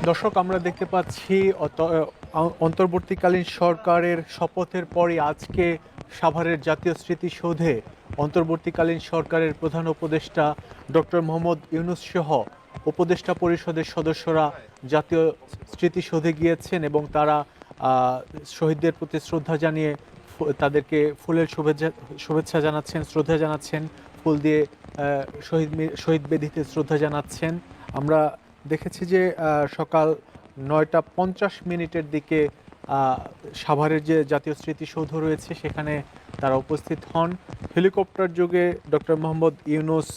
দর্শক, আমরা দেখতে পাচ্ছি অন্তর্বর্তীকালীন সরকারের শপথের পরই আজকে সাভারের জাতীয় স্মৃতিসৌধে অন্তর্বর্তীকালীন সরকারের প্রধান উপদেষ্টা ডক্টর মোহাম্মদ ইউনূস সহ উপদেষ্টা পরিষদের সদস্যরা জাতীয় স্মৃতিসৌধে গিয়েছেন এবং তারা শহীদদের প্রতি শ্রদ্ধা জানিয়ে তাদেরকে ফুলের শুভেচ্ছা জানাচ্ছেন, শ্রদ্ধা জানাচ্ছেন, ফুল দিয়ে শহীদ বেদিতে শ্রদ্ধা জানাচ্ছেন। আমরা দেখেছি যে সকাল 9টা 50 মিনিটের দিকে সাভারের যে জাতীয় স্মৃতিসৌধ রয়েছে সেখানে তারা উপস্থিত হন। হেলিকপ্টার যোগে ডক্টর মোহাম্মদ ইউনূস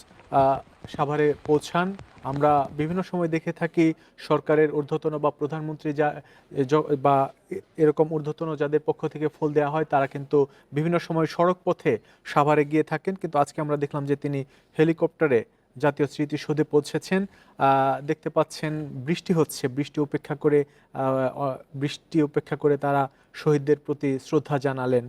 সাভারে পৌঁছান। আমরা বিভিন্ন সময় দেখে থাকি সরকারের ঊর্ধ্বতন বা প্রধানমন্ত্রী বা এরকম ঊর্ধ্বতন যাদের পক্ষ থেকে ফুল দেওয়া হয় তারা কিন্তু বিভিন্ন সময় সড়ক পথে সাভারে গিয়ে থাকেন, কিন্তু আজকে আমরা দেখলাম যে তিনি হেলিকপ্টারে জাতীয় স্মৃতিসৌধে পৌঁছেছেন। দেখতে পাচ্ছেন বৃষ্টি হচ্ছে, বৃষ্টি উপেক্ষা করে তারা শহীদদের প্রতি শ্রদ্ধা জানালেন।